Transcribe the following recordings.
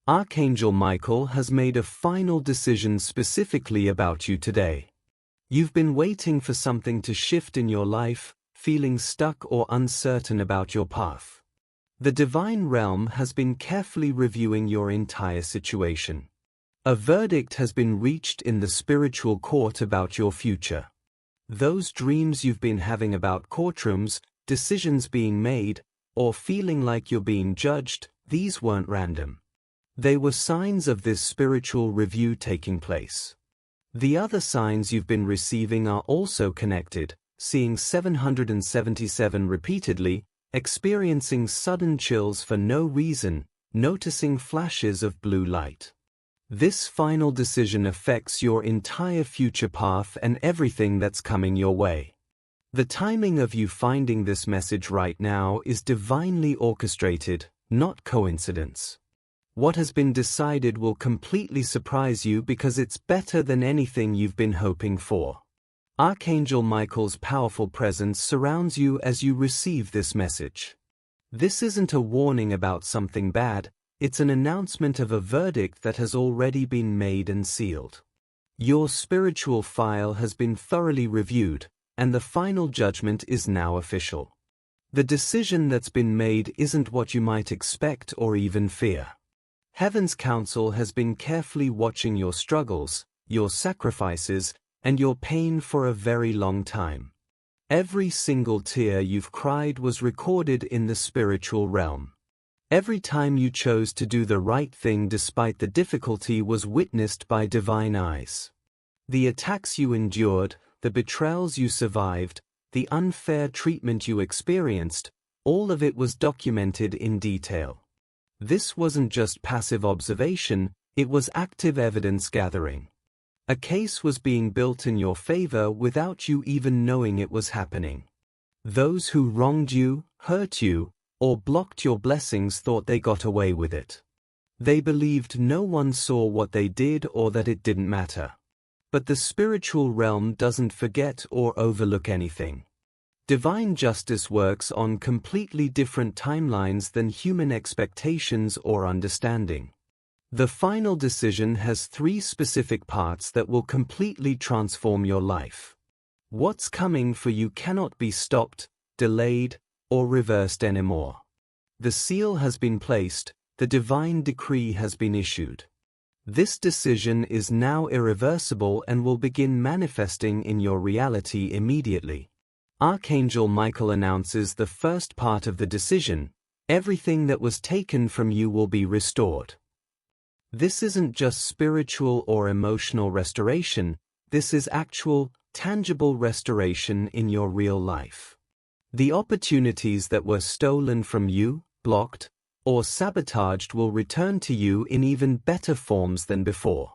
Archangel Michael has made a final decision specifically about you today. You've been waiting for something to shift in your life, feeling stuck or uncertain about your path. The divine realm has been carefully reviewing your entire situation. A verdict has been reached in the spiritual court about your future. Those dreams you've been having about courtrooms, decisions being made, or feeling like you're being judged, these weren't random. They were signs of this spiritual review taking place. The other signs you've been receiving are also connected, seeing 777 repeatedly, experiencing sudden chills for no reason, noticing flashes of blue light. This final decision affects your entire future path and everything that's coming your way. The timing of you finding this message right now is divinely orchestrated, not coincidence. What has been decided will completely surprise you because it's better than anything you've been hoping for. Archangel Michael's powerful presence surrounds you as you receive this message. This isn't a warning about something bad, it's an announcement of a verdict that has already been made and sealed. Your spiritual file has been thoroughly reviewed, and the final judgment is now official. The decision that's been made isn't what you might expect or even fear. Heaven's counsel has been carefully watching your struggles, your sacrifices, and your pain for a very long time. Every single tear you've cried was recorded in the spiritual realm. Every time you chose to do the right thing despite the difficulty was witnessed by divine eyes. The attacks you endured, the betrayals you survived, the unfair treatment you experienced, all of it was documented in detail. This wasn't just passive observation, it was active evidence gathering. A case was being built in your favor without you even knowing it was happening. Those who wronged you, hurt you, or blocked your blessings thought they got away with it. They believed no one saw what they did or that it didn't matter. But the spiritual realm doesn't forget or overlook anything. Divine justice works on completely different timelines than human expectations or understanding. The final decision has 3 specific parts that will completely transform your life. What's coming for you cannot be stopped, delayed, or reversed anymore. The seal has been placed, the divine decree has been issued. This decision is now irreversible and will begin manifesting in your reality immediately. Archangel Michael announces the first part of the decision: everything that was taken from you will be restored. This isn't just spiritual or emotional restoration, this is actual, tangible restoration in your real life. The opportunities that were stolen from you, blocked, or sabotaged will return to you in even better forms than before.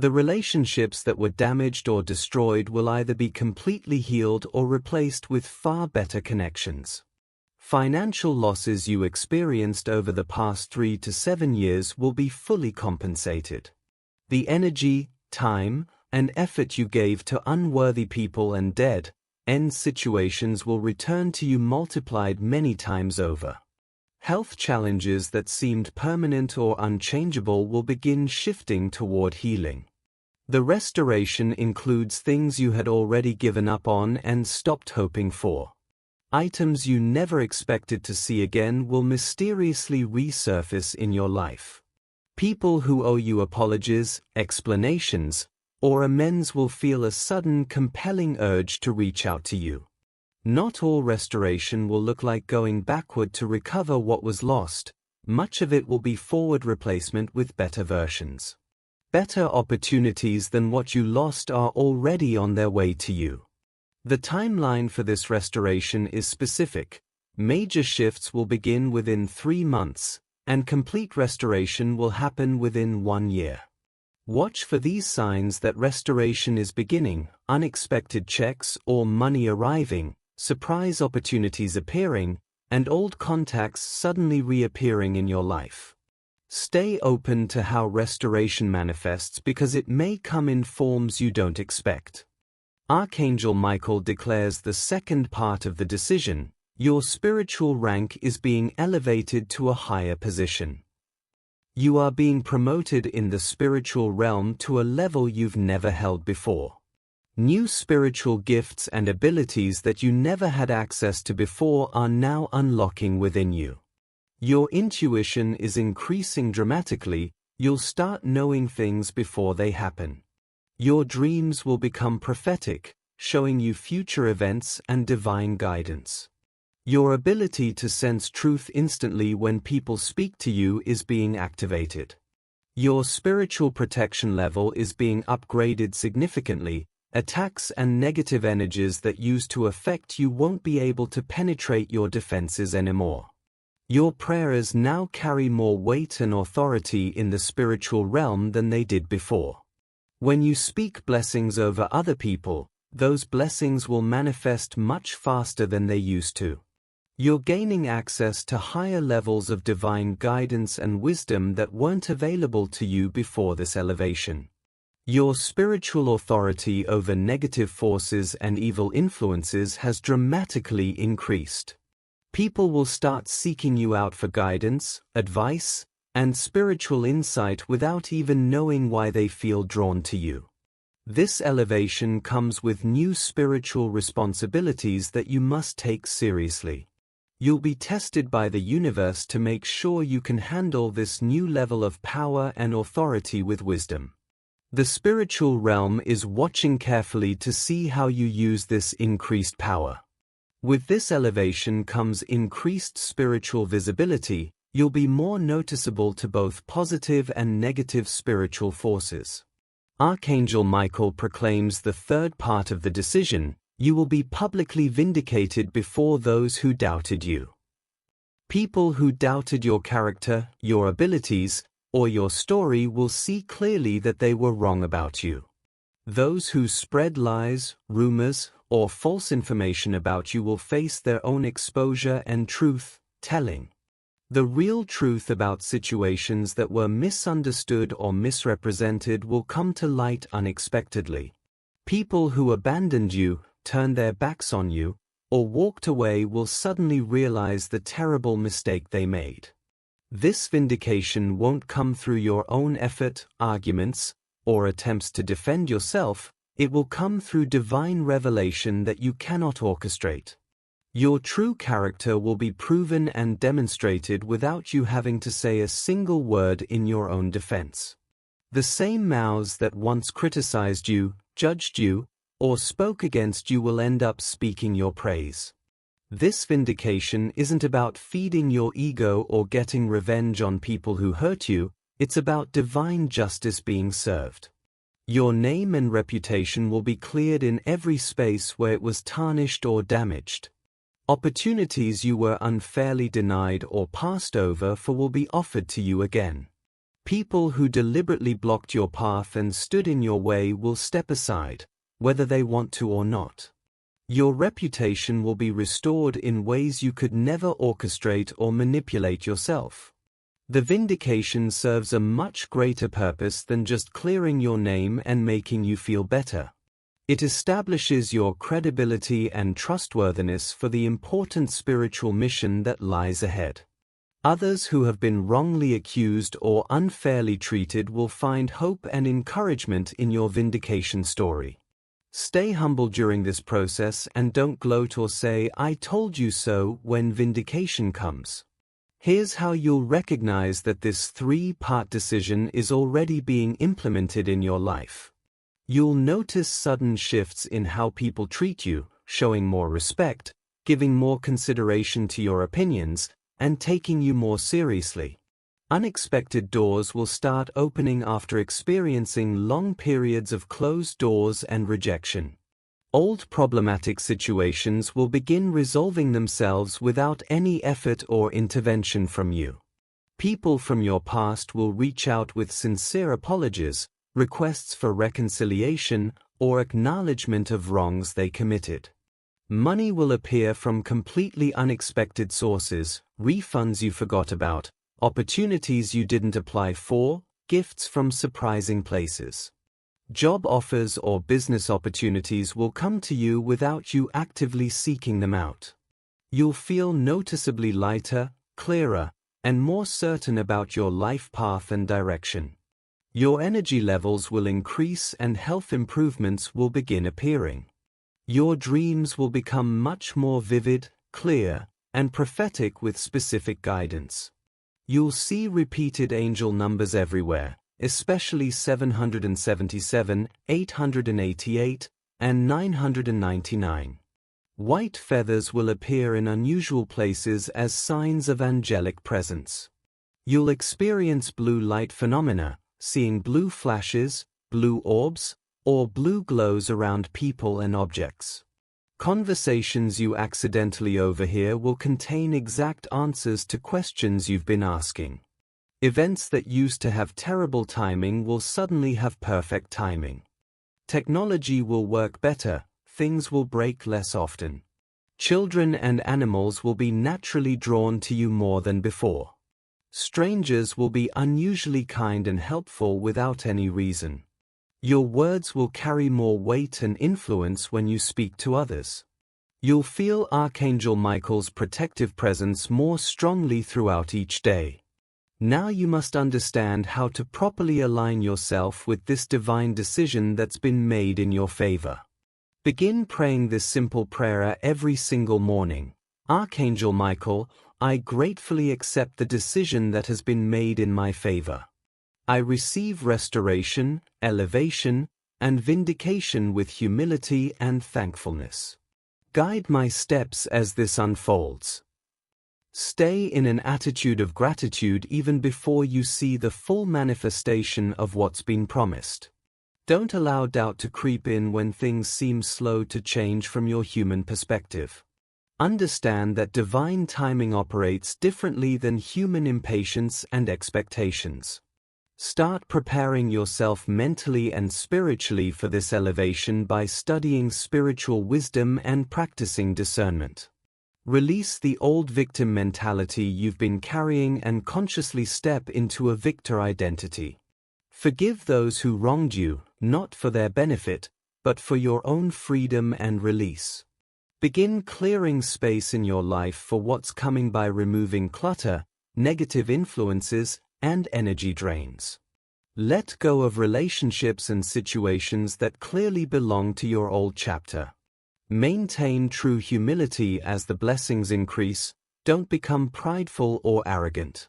The relationships that were damaged or destroyed will either be completely healed or replaced with far better connections. Financial losses you experienced over the past 3 to 7 years will be fully compensated. The energy, time, and effort you gave to unworthy people and dead-end situations will return to you multiplied many times over. Health challenges that seemed permanent or unchangeable will begin shifting toward healing. The restoration includes things you had already given up on and stopped hoping for. Items you never expected to see again will mysteriously resurface in your life. People who owe you apologies, explanations, or amends will feel a sudden compelling urge to reach out to you. Not all restoration will look like going backward to recover what was lost. Much of it will be forward replacement with better versions. Better opportunities than what you lost are already on their way to you. The timeline for this restoration is specific. Major shifts will begin within 3 months, and complete restoration will happen within 1 year. Watch for these signs that restoration is beginning: unexpected checks or money arriving, surprise opportunities appearing, and old contacts suddenly reappearing in your life. Stay open to how restoration manifests because it may come in forms you don't expect. Archangel Michael declares the second part of the decision: your spiritual rank is being elevated to a higher position. You are being promoted in the spiritual realm to a level you've never held before. New spiritual gifts and abilities that you never had access to before are now unlocking within you. Your intuition is increasing dramatically. You'll start knowing things before they happen. Your dreams will become prophetic, showing you future events and divine guidance. Your ability to sense truth instantly when people speak to you is being activated. Your spiritual protection level is being upgraded significantly. Attacks and negative energies that used to affect you won't be able to penetrate your defenses anymore. Your prayers now carry more weight and authority in the spiritual realm than they did before. When you speak blessings over other people, those blessings will manifest much faster than they used to. You're gaining access to higher levels of divine guidance and wisdom that weren't available to you before this elevation. Your spiritual authority over negative forces and evil influences has dramatically increased. People will start seeking you out for guidance, advice, and spiritual insight without even knowing why they feel drawn to you. This elevation comes with new spiritual responsibilities that you must take seriously. You'll be tested by the universe to make sure you can handle this new level of power and authority with wisdom. The spiritual realm is watching carefully to see how you use this increased power. With this elevation comes increased spiritual visibility. You'll be more noticeable to both positive and negative spiritual forces. Archangel Michael proclaims the third part of the decision: you will be publicly vindicated before those who doubted you. People who doubted your character, your abilities, or your story will see clearly that they were wrong about you. Those who spread lies, rumors, or false information about you will face their own exposure and truth-telling. The real truth about situations that were misunderstood or misrepresented will come to light unexpectedly. People who abandoned you, turned their backs on you, or walked away will suddenly realize the terrible mistake they made. This vindication won't come through your own effort, arguments, or attempts to defend yourself. It will come through divine revelation that you cannot orchestrate. Your true character will be proven and demonstrated without you having to say a single word in your own defense. The same mouths that once criticized you, judged you, or spoke against you will end up speaking your praise. This vindication isn't about feeding your ego or getting revenge on people who hurt you. It's about divine justice being served. Your name and reputation will be cleared in every space where it was tarnished or damaged. Opportunities you were unfairly denied or passed over for will be offered to you again. People who deliberately blocked your path and stood in your way will step aside, whether they want to or not. Your reputation will be restored in ways you could never orchestrate or manipulate yourself. The vindication serves a much greater purpose than just clearing your name and making you feel better. It establishes your credibility and trustworthiness for the important spiritual mission that lies ahead. Others who have been wrongly accused or unfairly treated will find hope and encouragement in your vindication story. Stay humble during this process and don't gloat or say, "I told you so," when vindication comes. Here's how you'll recognize that this three-part decision is already being implemented in your life. You'll notice sudden shifts in how people treat you, showing more respect, giving more consideration to your opinions, and taking you more seriously. Unexpected doors will start opening after experiencing long periods of closed doors and rejection. Old problematic situations will begin resolving themselves without any effort or intervention from you. People from your past will reach out with sincere apologies, requests for reconciliation, or acknowledgement of wrongs they committed. Money will appear from completely unexpected sources, refunds you forgot about, opportunities you didn't apply for, gifts from surprising places. Job offers or business opportunities will come to you without you actively seeking them out. You'll feel noticeably lighter, clearer, and more certain about your life path and direction. Your energy levels will increase and health improvements will begin appearing. Your dreams will become much more vivid, clear, and prophetic with specific guidance. You'll see repeated angel numbers everywhere, especially 777, 888, and 999. White feathers will appear in unusual places as signs of angelic presence. You'll experience blue light phenomena, seeing blue flashes, blue orbs, or blue glows around people and objects. Conversations you accidentally overhear will contain exact answers to questions you've been asking. Events that used to have terrible timing will suddenly have perfect timing. Technology will work better, things will break less often. Children and animals will be naturally drawn to you more than before. Strangers will be unusually kind and helpful without any reason. Your words will carry more weight and influence when you speak to others. You'll feel Archangel Michael's protective presence more strongly throughout each day. Now you must understand how to properly align yourself with this divine decision that's been made in your favor. Begin praying this simple prayer every single morning. Archangel Michael, I gratefully accept the decision that has been made in my favor. I receive restoration, elevation, and vindication with humility and thankfulness. Guide my steps as this unfolds. Stay in an attitude of gratitude even before you see the full manifestation of what's been promised. Don't allow doubt to creep in when things seem slow to change from your human perspective. Understand that divine timing operates differently than human impatience and expectations. Start preparing yourself mentally and spiritually for this elevation by studying spiritual wisdom and practicing discernment. Release the old victim mentality you've been carrying and consciously step into a victor identity. Forgive those who wronged you, not for their benefit, but for your own freedom and release. Begin clearing space in your life for what's coming by removing clutter, negative influences, and energy drains. Let go of relationships and situations that clearly belong to your old chapter. Maintain true humility as the blessings increase. Don't become prideful or arrogant.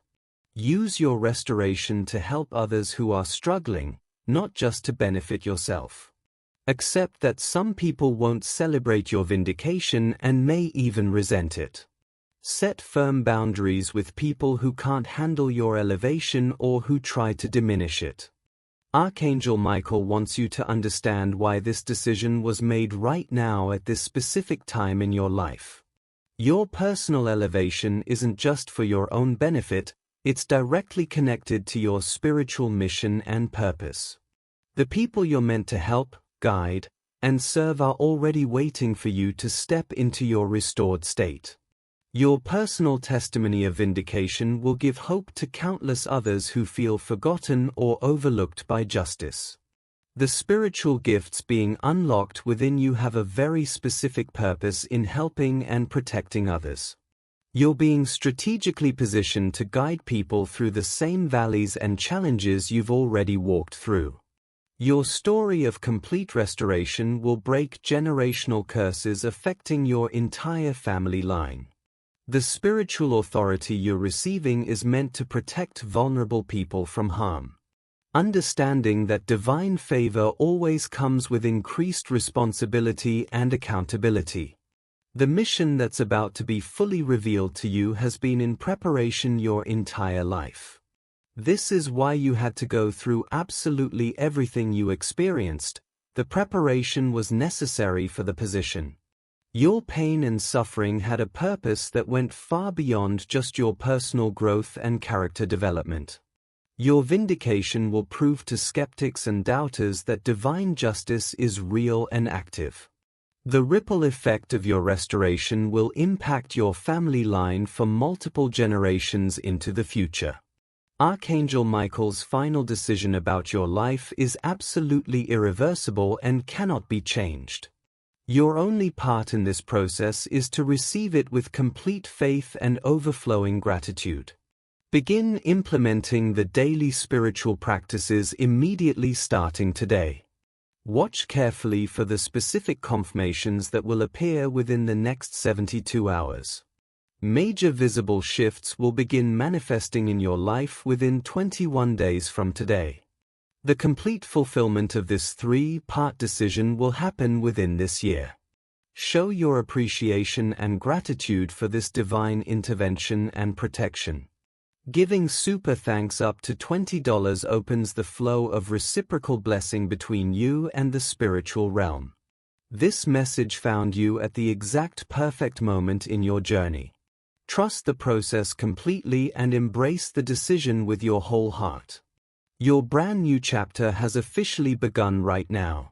Use your restoration to help others who are struggling, not just to benefit yourself. Accept that some people won't celebrate your vindication and may even resent it. Set firm boundaries with people who can't handle your elevation or who try to diminish it. Archangel Michael wants you to understand why this decision was made right now at this specific time in your life. Your personal elevation isn't just for your own benefit, it's directly connected to your spiritual mission and purpose. The people you're meant to help, guide, and serve are already waiting for you to step into your restored state. Your personal testimony of vindication will give hope to countless others who feel forgotten or overlooked by justice. The spiritual gifts being unlocked within you have a very specific purpose in helping and protecting others. You're being strategically positioned to guide people through the same valleys and challenges you've already walked through. Your story of complete restoration will break generational curses affecting your entire family line. The spiritual authority you're receiving is meant to protect vulnerable people from harm. Understanding that divine favor always comes with increased responsibility and accountability. The mission that's about to be fully revealed to you has been in preparation your entire life. This is why you had to go through absolutely everything you experienced. The preparation was necessary for the position. Your pain and suffering had a purpose that went far beyond just your personal growth and character development. Your vindication will prove to skeptics and doubters that divine justice is real and active. The ripple effect of your restoration will impact your family line for multiple generations into the future. Archangel Michael's final decision about your life is absolutely irreversible and cannot be changed. Your only part in this process is to receive it with complete faith and overflowing gratitude. Begin implementing the daily spiritual practices immediately starting today. Watch carefully for the specific confirmations that will appear within the next 72 hours. Major visible shifts will begin manifesting in your life within 21 days from today. The complete fulfillment of this 3-part decision will happen within this year. Show your appreciation and gratitude for this divine intervention and protection. Giving super thanks up to $20 opens the flow of reciprocal blessing between you and the spiritual realm. This message found you at the exact perfect moment in your journey. Trust the process completely and embrace the decision with your whole heart. Your brand new chapter has officially begun right now.